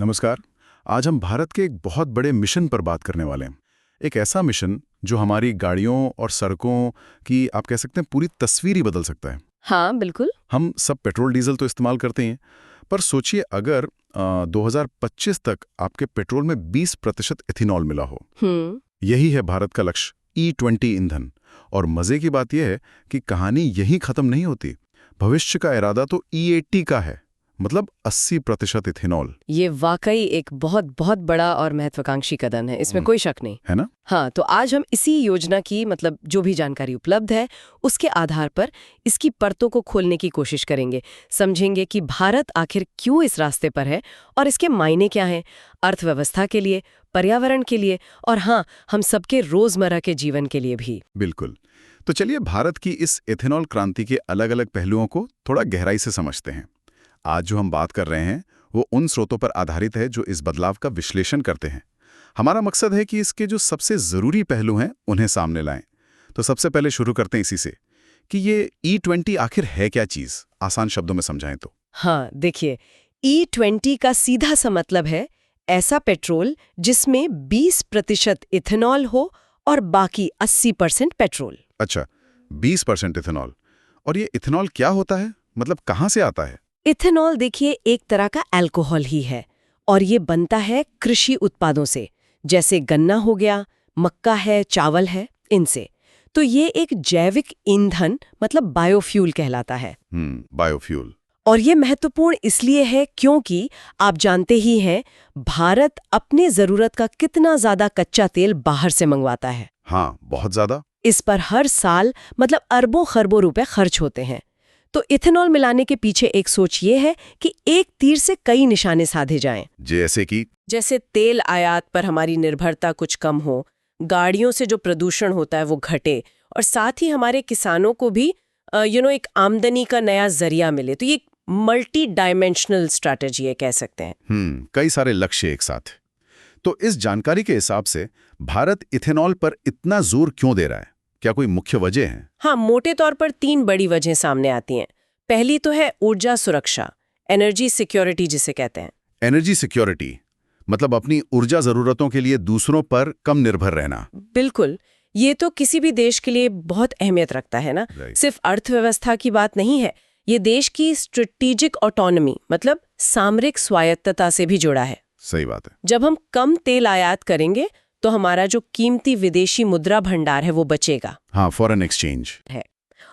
नमस्कार। आज हम भारत के एक बहुत बड़े मिशन पर बात करने वाले हैं। एक ऐसा मिशन जो हमारी गाड़ियों और सड़कों की आप कह सकते हैं पूरी तस्वीर ही बदल सकता है। हाँ, बिल्कुल। हम सब पेट्रोल डीजल तो इस्तेमाल करते हैं, पर सोचिए अगर 2025 तक आपके पेट्रोल में 20% इथेनॉल मिला हो। यही है भारत का लक्ष्य, E20 ईंधन। और मजे की बात यह है कि कहानी यहीं खत्म नहीं होती। भविष्य का इरादा तो E80 का है, मतलब 80% इथेनॉल। ये वाकई एक बहुत बहुत बड़ा और महत्वाकांक्षी कदम है, इसमें कोई शक नहीं है ना? हाँ, तो आज हम इसी योजना की जो भी जानकारी उपलब्ध है उसके आधार पर इसकी परतों को खोलने की कोशिश करेंगे। समझेंगे कि भारत आखिर क्यों इस रास्ते पर है और इसके मायने क्या हैं अर्थव्यवस्था के लिए, पर्यावरण के लिए और हाँ, हम सबके रोजमर्रा के जीवन के लिए भी। बिल्कुल। तो चलिए भारत की इस इथेनॉल क्रांति के अलग अलग पहलुओं को थोड़ा गहराई से समझते हैं। आज जो हम बात कर रहे हैं वो उन स्रोतों पर आधारित है जो इस बदलाव का विश्लेषण करते हैं। हमारा मकसद है कि इसके जो सबसे जरूरी पहलू हैं उन्हें सामने लाएं। तो सबसे पहले शुरू करते हैं इसी से कि ये E20 आखिर है क्या चीज, आसान शब्दों में समझाएं तो। हाँ, देखिए, E20 का सीधा सा मतलब है ऐसा पेट्रोल जिसमें 20% इथेनॉल हो और बाकी 80% पेट्रोल। अच्छा, 20% इथेनॉल। और ये इथेनॉल क्या होता है, मतलब कहाँ से आता है? इथेनॉल देखिए एक तरह का अल्कोहल ही है और ये बनता है कृषि उत्पादों से, जैसे गन्ना हो गया, मक्का है, चावल है, इनसे। तो ये एक जैविक ईंधन मतलब बायोफ्यूल कहलाता है। बायोफ्यूल। और ये महत्वपूर्ण इसलिए है क्योंकि आप जानते ही हैं भारत अपने जरूरत का कितना ज्यादा कच्चा तेल बाहर से मंगवाता है। हाँ, बहुत ज्यादा। इस पर हर साल मतलब अरबों खरबों रुपए खर्च होते हैं। तो इथेनॉल मिलाने के पीछे एक सोच ये है कि एक तीर से कई निशाने साधे जाएं। जैसे तेल आयात पर हमारी निर्भरता कुछ कम हो, गाड़ियों से जो प्रदूषण होता है वो घटे और साथ ही हमारे किसानों को भी एक आमदनी का नया जरिया मिले। तो ये मल्टी डायमेंशनल स्ट्रैटेजी है, कह सकते हैं। कई सारे लक्ष्य एक साथ। तो इस जानकारी के हिसाब से भारत इथेनॉल पर इतना जोर क्यों दे रहा है? क्या कोई मुख्य वजह है? हाँ, मोटे तौर पर 3 बड़ी वजह सामने आती हैं। पहली तो है ऊर्जा सुरक्षा, एनर्जी सिक्योरिटी जिसे कहते हैं। एनर्जी सिक्योरिटी मतलब अपनी ऊर्जा जरूरतों के लिए दूसरों पर कम निर्भर रहना। बिल्कुल, ये तो किसी भी देश के लिए बहुत अहमियत रखता है ना। सिर्फ अर्थव्यवस्था की बात नहीं है, ये देश की स्ट्रेटेजिक ऑटोनॉमी मतलब सामरिक स्वायत्तता से भी जुड़ा है। सही बात है। जब हम कम तेल आयात करेंगे तो हमारा जो कीमती विदेशी मुद्रा भंडार है वो बचेगा। हाँ, फॉरेन एक्सचेंज है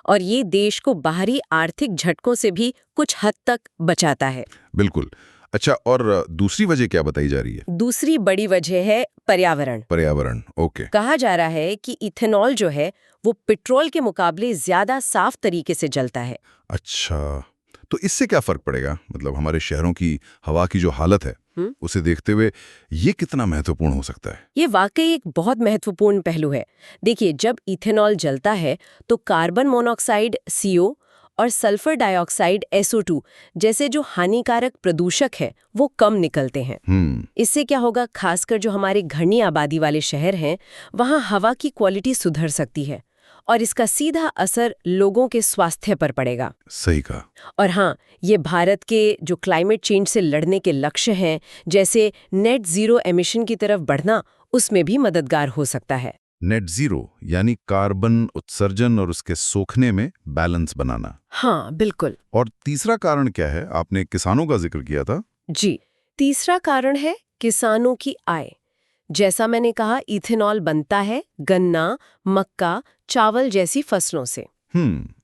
और ये देश को बाहरी आर्थिक झटकों से भी कुछ हद तक बचाता है। बिल्कुल। अच्छा, और दूसरी वजह क्या बताई जा रही है? दूसरी बड़ी वजह है पर्यावरण। पर्यावरण, ओके। कहा जा रहा है कि इथेनॉल जो है वो पेट्रोल के मुकाबले ज्यादा साफ तरीके से जलता है। अच्छा, तो इससे क्या फर्क पड़ेगा? मतलब हमारे शहरों की हवा की जो हालत है उसे देखते हुए ये कितना महत्वपूर्ण हो सकता है? ये वाकई एक बहुत महत्वपूर्ण पहलू है। देखिए, जब इथेनॉल जलता है तो कार्बन मोनोऑक्साइड CO और सल्फर डाइऑक्साइड SO2 जैसे जो हानिकारक प्रदूषक है वो कम निकलते हैं। इससे क्या होगा, खासकर जो हमारे घनी आबादी वाले शहर हैं वहाँ हवा की क्वालिटी सुधर सकती है और इसका सीधा असर लोगों के स्वास्थ्य पर पड़ेगा। सही कहा। और हाँ, ये भारत के जो क्लाइमेट चेंज से लड़ने के लक्ष्य हैं, जैसे नेट जीरो एमिशन की तरफ बढ़ना, उसमें भी मददगार हो सकता है। नेट जीरो यानी कार्बन उत्सर्जन और उसके सोखने में बैलेंस बनाना। हाँ, बिल्कुल। और तीसरा कारण क्या है? आपने किसानों का जिक्र किया था। जी, तीसरा कारण है किसानों की आय। जैसा मैंने कहा, इथेनॉल बनता है गन्ना, मक्का, चावल जैसी फसलों से।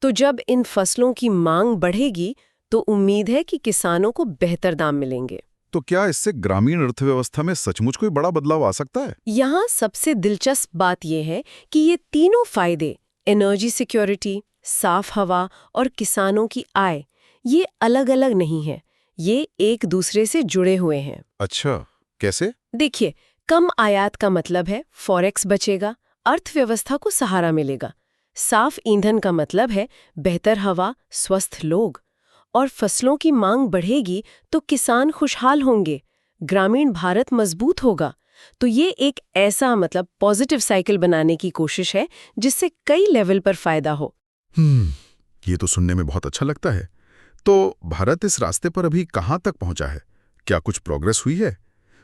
तो जब इन फसलों की मांग बढ़ेगी तो उम्मीद है कि किसानों को बेहतर दाम मिलेंगे। तो क्या इससे ग्रामीण अर्थव्यवस्था में सचमुच कोई बड़ा बदलाव आ सकता है? यहाँ सबसे दिलचस्प बात यह है कि ये तीनों फायदे, एनर्जी सिक्योरिटी, साफ हवा और किसानों की आय, ये अलग-अलग नहीं है, ये एक दूसरे से जुड़े हुए हैं। अच्छा, कैसे? देखिए, कम आयात का मतलब है फॉरेक्स बचेगा, अर्थव्यवस्था को सहारा मिलेगा। साफ ईंधन का मतलब है बेहतर हवा, स्वस्थ लोग। और फसलों की मांग बढ़ेगी तो किसान खुशहाल होंगे, ग्रामीण भारत मजबूत होगा। तो ये एक ऐसा पॉजिटिव साइकिल बनाने की कोशिश है जिससे कई लेवल पर फायदा हो। ये तो सुनने में बहुत अच्छा लगता है। तो भारत इस रास्ते पर अभी कहाँ तक पहुंचा है? क्या कुछ प्रोग्रेस हुई है?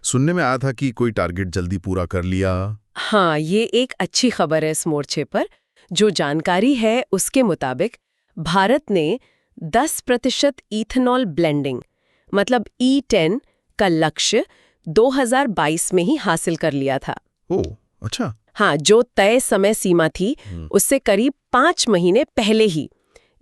सुनने में आया था कि कोई टारगेट जल्दी पूरा कर लिया। हाँ, ये एक अच्छी खबर है इस मोर्चे पर। जो जानकारी है उसके मुताबिक भारत ने 10% इथेनॉल ब्लेंडिंग मतलब E10 का लक्ष्य 2022 में ही हासिल कर लिया था। ओह, अच्छा। हाँ, जो तय समय सीमा थी उससे करीब 5 महीने पहले ही।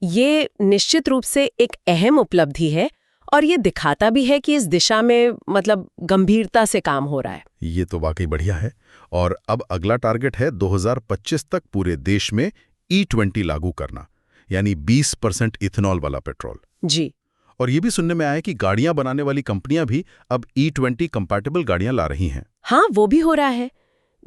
ये निश्चित रूप से एक अहम उपलब्धि है और ये दिखाता भी है कि इस दिशा में मतलब गंभीरता से काम हो रहा है। ये तो वाकई बढ़िया है। और अब अगला टारगेट है 2025 तक पूरे देश में E20 लागू करना, यानी 20% इथेनॉल वाला पेट्रोल। जी। और ये भी सुनने में आया कि गाड़ियां बनाने वाली कंपनियां भी अब E20 कंपैटिबल गाड़ियां ला रही हैं। हाँ, वो भी हो रहा है।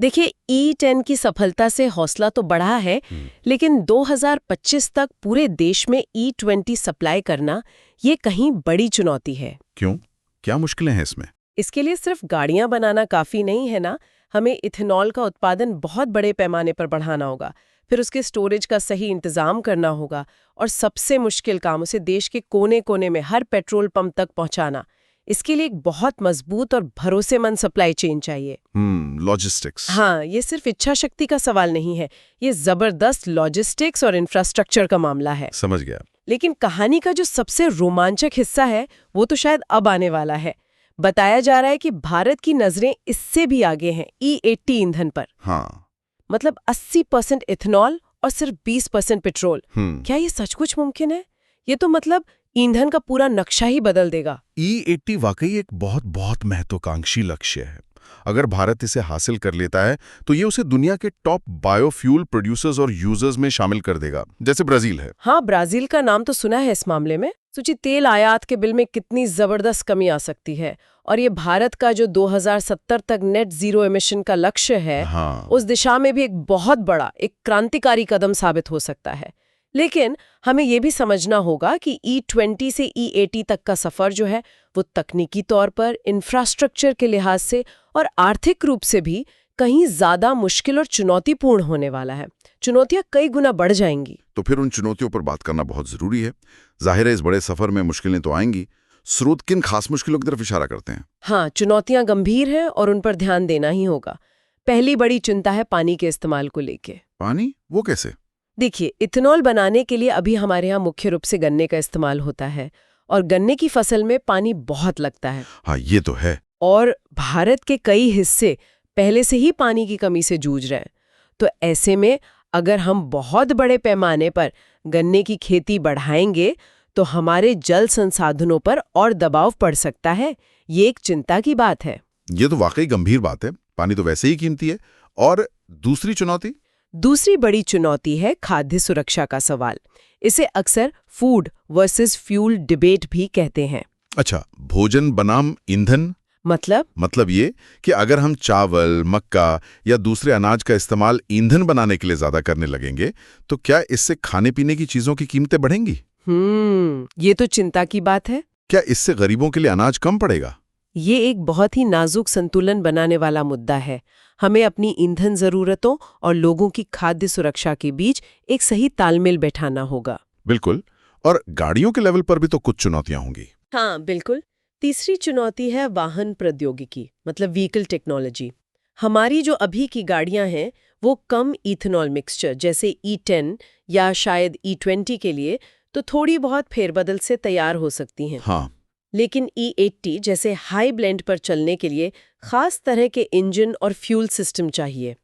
देखिए, E10 की सफलता से हौसला तो बढ़ा है, लेकिन 2025 तक पूरे देश में E20 सप्लाई करना ये कहीं बड़ी चुनौती है। क्यों? क्या मुश्किलें हैं इसमें? इसके लिए सिर्फ गाड़ियां बनाना काफी नहीं है ना, हमें इथेनॉल का उत्पादन बहुत बड़े पैमाने पर बढ़ाना होगा, फिर उसके स्टोरेज का सही इंतजाम करना होगा और सबसे मुश्किल काम उसे देश के कोने-कोने में हर पेट्रोल पंप तक पहुंचाना। इसके लिए एक बहुत मजबूत और भरोसेमंद सप्लाई चेन चाहिए। लॉजिस्टिक्स। हाँ, ये सिर्फ इच्छा शक्ति का सवाल नहीं है, ये जबरदस्त लॉजिस्टिक्स और इंफ्रास्ट्रक्चर का मामला है। समझ गया। लेकिन कहानी का जो सबसे रोमांचक हिस्सा है वो तो शायद अब आने वाला है। बताया जा रहा है कि भारत की नजरें इससे भी आगे हैं E80 ईंधन पर। हाँ। मतलब 80% इथेनॉल और सिर्फ 20% पेट्रोल। हम्म। क्या ये सचमुच मुमकिन है? ये तो मतलब ईंधन का पूरा नक्शा ही बदल देगा। E80 वाकई एक बहुत बहुत महत्वाकांक्षी लक्ष्य है। अगर भारत इसे हासिल कर लेता है तो ये उसे दुनिया के टॉप बायोफ्यूल प्रोड्यूसर्स और यूजर्स में शामिल कर देगा, जैसे ब्राजील है। हाँ, ब्राजील का नाम तो सुना है इस मामले में। सोचिए, तेल आयात के बिल में कितनी जबरदस्त कमी आ सकती है। और ये भारत का जो 2070 तक नेट जीरो एमिशन का लक्ष्य है, हाँ। उस दिशा में भी एक बहुत बड़ा, एक क्रांतिकारी कदम साबित हो सकता है। लेकिन हमें ये भी समझना होगा कि E20 से E80 तक का सफर जो है वो तकनीकी तौर पर, इंफ्रास्ट्रक्चर के लिहाज से और आर्थिक रूप से भी कहीं ज्यादा मुश्किल और चुनौतीपूर्ण होने वाला है। चुनौतियां कई गुना बढ़ जाएंगी। तो फिर उन चुनौतियों पर बात करना बहुत जरूरी है। जाहिर है इस बड़े सफर में मुश्किलें तो आएंगी। स्रोत किन खास मुश्किलों की तरफ इशारा करते हैं? हाँ, चुनौतियां गंभीर हैं और उन पर ध्यान देना ही होगा। पहली बड़ी चिंता है पानी के इस्तेमाल को लेके। पानी? वो कैसे? देखिए, इथेनॉल बनाने के लिए अभी हमारे यहाँ मुख्य रूप से गन्ने का इस्तेमाल होता है और गन्ने की फसल में पानी बहुत लगता है। हाँ, ये तो है। और भारत के कई हिस्से पहले से ही पानी की कमी से जूझ रहे हैं। तो ऐसे में अगर हम बहुत बड़े पैमाने पर गन्ने की खेती बढ़ाएंगे तो हमारे जल संसाधनों पर और दबाव पड़ सकता है। ये एक चिंता की बात है। ये तो वाकई गंभीर बात है। पानी तो वैसे ही कीमती है। और दूसरी चुनौती? दूसरी बड़ी चुनौती है खाद्य सुरक्षा का सवाल। इसे अक्सर फूड वर्सेस फ्यूल डिबेट भी कहते हैं। अच्छा, भोजन बनाम ईंधन? मतलब ये कि अगर हम चावल, मक्का या दूसरे अनाज का इस्तेमाल ईंधन बनाने के लिए ज्यादा करने लगेंगे तो क्या इससे खाने पीने की चीजों की कीमतें बढ़ेंगी? ये तो चिंता की बात है। क्या इससे गरीबों के लिए अनाज कम पड़ेगा? ये एक बहुत ही नाजुक संतुलन बनाने वाला मुद्दा है। हमें अपनी ईंधन जरूरतों और लोगों की खाद्य सुरक्षा के बीच एक सही तालमेल बैठाना होगा। बिल्कुल। और गाड़ियों के लेवल पर भी तो कुछ चुनौतियां होंगी। हाँ, बिल्कुल। तीसरी चुनौती है वाहन प्रौद्योगिकी मतलब व्हीकल टेक्नोलॉजी। हमारी जो अभी की गाड़ियां हैं वो कम इथेनॉल मिक्सचर जैसे E10 या शायद E20 के लिए तो थोड़ी बहुत फेरबदल से तैयार हो सकती हैं। हाँ। लेकिन E80 जैसे हाई ब्लेंड पर चलने के लिए खास तरह के इंजन और फ्यूल सिस्टम चाहिए।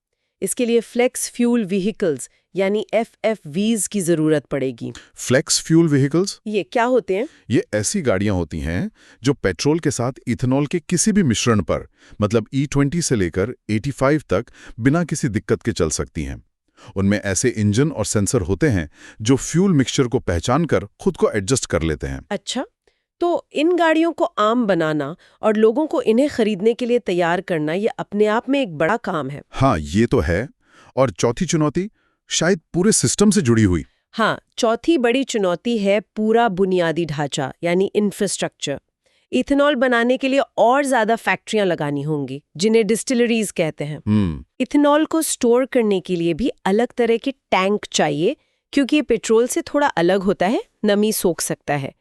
इसके लिए फ्लेक्स फ्यूल व्हीकल्स यानी FFVs की जरूरत पड़ेगी। Flex fuel vehicles? ये क्या होते हैं? ये ऐसी गाड़ियां होती हैं जो पेट्रोल के साथ इथेनॉल के किसी भी मिश्रण पर मतलब E20 से लेकर 85 तक बिना किसी दिक्कत के चल सकती हैं। उनमें ऐसे इंजन और सेंसर होते हैं जो फ्यूल मिक्सचर को पहचानकर खुद को एडजस्ट कर लेते हैं। अच्छा, तो इन गाड़ियों को आम बनाना और लोगों को इन्हें खरीदने के लिए तैयार करना ये अपने आप में एक बड़ा काम है। हाँ, ये तो है। और चौथी चुनौती शायद पूरे सिस्टम से जुड़ी हुई। हाँ, चौथी बड़ी चुनौती है पूरा बुनियादी ढांचा यानी इंफ्रास्ट्रक्चर। इथेनॉल बनाने के लिए और ज्यादा फैक्ट्रियां लगानी होंगी जिन्हें डिस्टिलरीज कहते हैं। इथेनॉल को स्टोर करने के लिए भी अलग तरह के टैंक चाहिए क्योंकि ये पेट्रोल से थोड़ा अलग होता है, नमी सोख सकता है।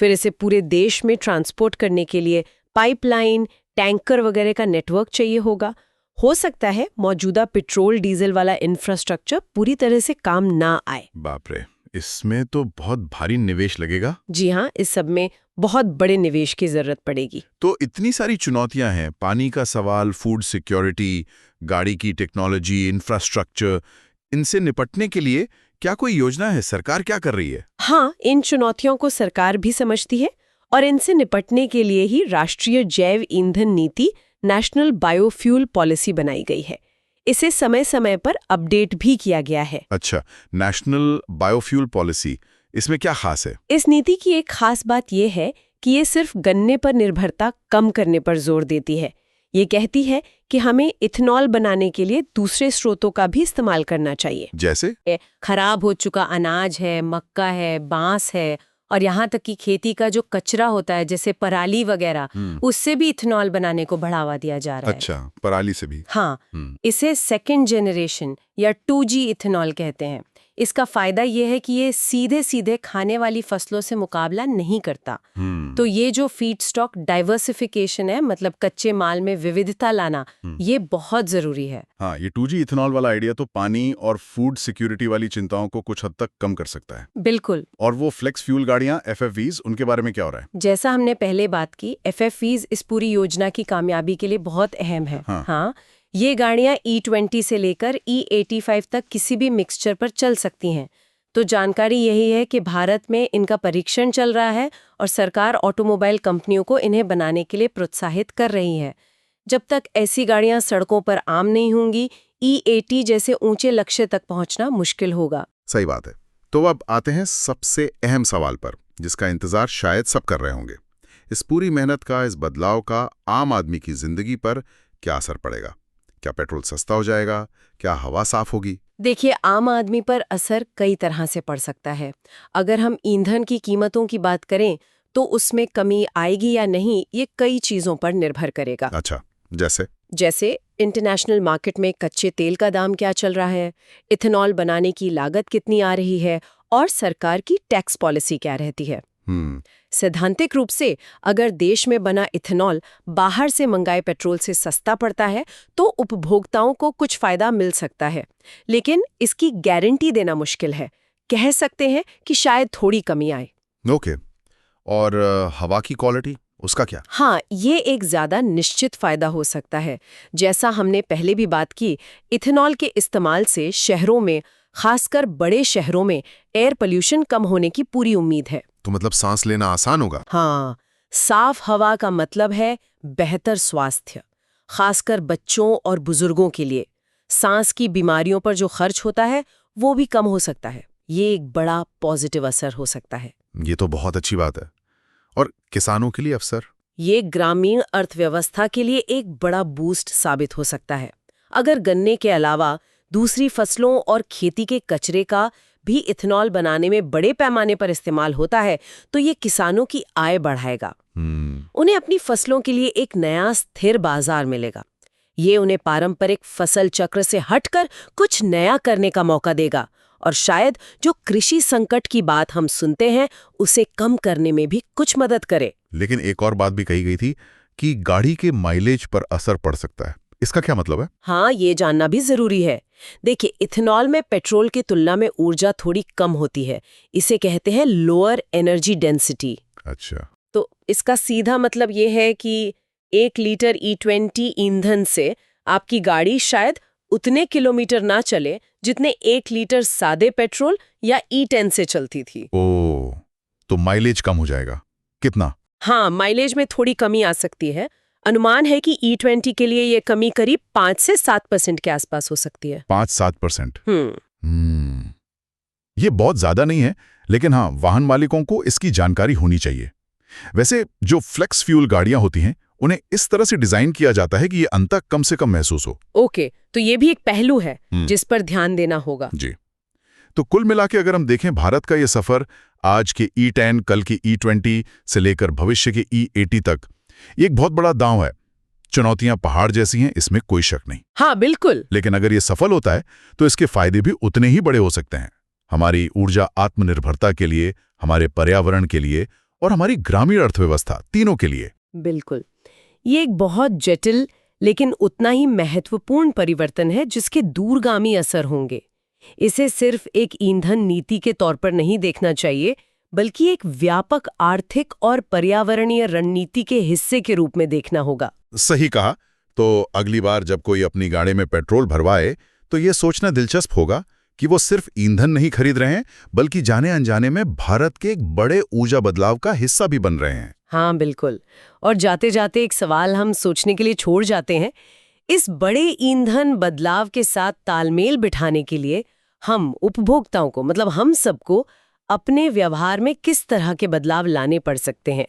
फिर इसे पूरे देश में ट्रांसपोर्ट करने के लिए पाइपलाइन, टैंकर वगैरह का नेटवर्क चाहिए होगा। हो सकता है मौजूदा पेट्रोल डीजल वाला इंफ्रास्ट्रक्चर पूरी तरह से काम ना आए। बाप रे, इसमें तो बहुत भारी निवेश लगेगा। जी हाँ, इस सब में बहुत बड़े निवेश की जरूरत पड़ेगी। तो इतनी सारी चुनौतियां हैं, पानी का सवाल, फूड सिक्योरिटी, गाड़ी की टेक्नोलॉजी, इंफ्रास्ट्रक्चर, इनसे निपटने के लिए क्या कोई योजना है? सरकार क्या कर रही है? हाँ, इन चुनौतियों को सरकार भी समझती है और इनसे निपटने के लिए ही राष्ट्रीय जैव ईंधन नीति नेशनल बायोफ्यूल पॉलिसी बनाई गई है। इसे समय समय पर अपडेट भी किया गया है। अच्छा, नेशनल बायोफ्यूल पॉलिसी, इसमें क्या खास है? इस नीति की एक खास बात यह है कि ये सिर्फ गन्ने पर निर्भरता कम करने पर जोर देती है। ये कहती है कि हमें इथेनॉल बनाने के लिए दूसरे स्रोतों का भी इस्तेमाल करना चाहिए। जैसे? खराब हो चुका अनाज है, मक्का है, बांस है और यहाँ तक कि खेती का जो कचरा होता है जैसे पराली वगैरह, उससे भी इथेनॉल बनाने को बढ़ावा दिया जा रहा है। अच्छा, पराली से भी? हाँ, इसे सेकेंड जनरेशन या 2G इथेनॉल कहते हैं। इसका फायदा यह है कि ये सीधे सीधे खाने वाली फसलों से मुकाबला नहीं करता। तो ये जो फीड स्टॉक डाइवर्सिफिकेशन है, मतलब कच्चे माल में विविधता लाना, ये बहुत जरूरी है। हाँ, ये 2G इथेनॉल वाला आइडिया तो पानी और फूड सिक्योरिटी वाली चिंताओं को कुछ हद तक कम कर सकता है। बिल्कुल। और वो फ्लेक्स फ्यूल गाड़ियां, FFVs, उनके बारे में क्या हो रहा है? जैसा हमने पहले बात की, FFVs इस पूरी योजना की कामयाबी के लिए बहुत अहम है। हाँ, ये गाड़ियां E20 से लेकर E85 तक किसी भी मिक्सचर पर चल सकती हैं। तो जानकारी यही है कि भारत में इनका परीक्षण चल रहा है और सरकार ऑटोमोबाइल कंपनियों को इन्हें बनाने के लिए प्रोत्साहित कर रही है। जब तक ऐसी गाड़ियां सड़कों पर आम नहीं होंगी, E80 जैसे ऊंचे लक्ष्य तक पहुंचना मुश्किल होगा। सही बात है। तो अब आते हैं सबसे अहम सवाल पर, जिसका इंतजार शायद सब कर रहे होंगे। इस पूरी मेहनत का, इस बदलाव का आम आदमी की जिंदगी पर क्या असर पड़ेगा? क्या पेट्रोल सस्ता हो जाएगा? क्या हवा साफ होगी? देखिए, आम आदमी पर असर कई तरह से पड़ सकता है। अगर हम ईंधन की कीमतों की बात करें तो उसमें कमी आएगी या नहीं, ये कई चीजों पर निर्भर करेगा। अच्छा, जैसे इंटरनेशनल मार्केट में कच्चे तेल का दाम क्या चल रहा है, इथेनॉल बनाने की लागत कितनी आ रही है और सरकार की टैक्स पॉलिसी क्या रहती है। सैद्धांतिक रूप से अगर देश में बना इथेनॉल बाहर से मंगाए पेट्रोल से सस्ता पड़ता है तो उपभोक्ताओं को कुछ फायदा मिल सकता है, लेकिन इसकी गारंटी देना मुश्किल है। कह सकते हैं कि शायद थोड़ी कमी आए। ओके। और हवा की क्वालिटी, उसका क्या? हाँ, ये एक ज्यादा निश्चित फायदा हो सकता है। जैसा हमने पहले भी बात की, इथेनॉल के इस्तेमाल से शहरों में, खासकर बड़े शहरों में, एयर पोल्यूशन कम होने की पूरी उम्मीद है। तो मतलब सांस लेना आसान होगा? हाँ, साफ हवा का मतलब है बेहतर स्वास्थ्य, खासकर बच्चों और बुजुर्गों के लिए। सांस की बीमारियों पर जो खर्च होता है वो भी कम हो सकता है। ये एक बड़ा पॉजिटिव असर हो सकता है। ये तो बहुत अच्छी बात है। और किसानों के लिए अवसर? ये ग्रामीण अर्थव्यवस्था के लिए एक बड़ा बूस्ट साबित हो सकता है। अगर गन्ने के अलावा दूसरी फसलों और खेती के कचरे का भी इथेनॉल बनाने में बड़े पैमाने पर इस्तेमाल होता है तो ये किसानों की आय बढ़ाएगा। उन्हें अपनी फसलों के लिए एक नया स्थिर बाजार मिलेगा। ये उन्हें पारंपरिक फसल चक्र से हटकर कुछ नया करने का मौका देगा और शायद जो कृषि संकट की बात हम सुनते हैं उसे कम करने में भी कुछ मदद करे। लेकिन एक और बात भी कही गई थी कि गाड़ी के माइलेज पर असर पड़ सकता है। इसका क्या मतलब है? हाँ, ये जानना भी जरूरी है। देखिए, इथेनॉल में पेट्रोल की तुलना में ऊर्जा थोड़ी कम होती है। इसे कहते हैं लोअर एनर्जी डेंसिटी। अच्छा। तो इसका सीधा मतलब ये है कि 1 लीटर E20 ईंधन से आपकी गाड़ी शायद उतने किलोमीटर ना चले जितने 1 लीटर सादे पेट्रोल या E10 से चलती थी। ओह, तो माइलेज कम हो जाएगा। कितना? हाँ, माइलेज में थोड़ी कमी आ सकती है। अनुमान है कि E20 के लिए ये कमी करीब 5 से 7% के आसपास हो सकती है। 5-7%? ये बहुत ज्यादा नहीं है, लेकिन हाँ, वाहन मालिकों को इसकी जानकारी होनी चाहिए। वैसे जो फ्लेक्स फ्यूल गाड़ियां होती हैं, उन्हें इस तरह से डिजाइन किया जाता है कि ये अंतर कम से कम महसूस हो। ओके, तो ये भी एक पहलू है जिस पर ध्यान देना होगा। जी। तो कुल मिला के अगर हम देखें भारत का ये सफर आज के E10, कल के E20 से लेकर भविष्य के E80 तक, ये एक बहुत बड़ा दांव है। चुनौतियां पहाड़ जैसी हैं, इसमें कोई शक नहीं। हाँ, बिल्कुल। लेकिन अगर ये सफल होता है तो इसके फायदे भी उतने ही बड़े हो सकते हैं। हमारी ऊर्जा आत्मनिर्भरता के लिए, हमारे पर्यावरण के लिए और हमारी ग्रामीण अर्थव्यवस्था, तीनों के लिए। बिल्कुल। ये एक बहुत जटिल लेकिन उतना ही महत्वपूर्ण परिवर्तन है जिसके दूरगामी असर होंगे। इसे सिर्फ एक ईंधन नीति के तौर पर नहीं देखना चाहिए, बल्कि एक व्यापक आर्थिक और पर्यावरणीय रणनीति के हिस्से के रूप में देखना होगा। सही कहा। तो अगली बार जब कोई अपनी गाड़ी में पेट्रोल भरवाए तो ये सोचना दिलचस्प होगा कि वो सिर्फ ईंधन नहीं खरीद रहे हैं, बल्कि जाने अनजाने में भारत के एक बड़े ऊर्जा बदलाव का हिस्सा भी बन रहे हैं। हाँ बिल्कुल। और जाते जाते एक सवाल हम सोचने के लिए छोड़ जाते हैं। इस बड़े ईंधन बदलाव के साथ तालमेल बिठाने के लिए हम उपभोक्ताओं को, मतलब हम सबको, अपने व्यवहार में किस तरह के बदलाव लाने पड़ सकते हैं?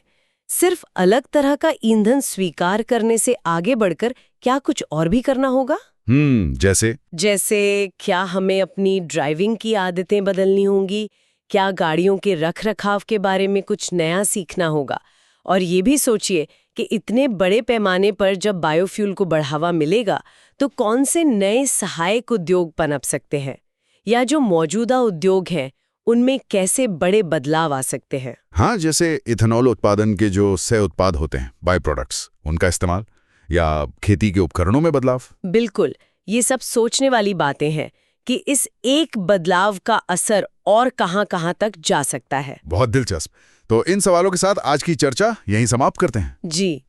सिर्फ अलग तरह का ईंधन स्वीकार करने से आगे बढ़कर क्या कुछ और भी करना होगा? जैसे क्या हमें अपनी ड्राइविंग की आदतें बदलनी होंगी? क्या गाड़ियों के रख-रखाव के बारे में कुछ नया सीखना होगा? और ये भी सोचिए कि इतने बड़े पैमाने पर जब बायोफ्यूल को बढ़ावा मिलेगा तो कौन से नए सहायक उद्योग पनप सकते हैं, या जो मौजूदा उद्योग हैं उनमें कैसे बड़े बदलाव आ सकते हैं। हाँ, जैसे इथेनॉल उत्पादन के जो सह उत्पाद होते हैं, बाय प्रोडक्ट्स, उनका इस्तेमाल, या खेती के उपकरणों में बदलाव। बिल्कुल, ये सब सोचने वाली बातें हैं कि इस एक बदलाव का असर और कहां-कहां तक जा सकता है। बहुत दिलचस्प। तो इन सवालों के साथ आज की चर्चा यहीं समाप्त करते हैं। जी।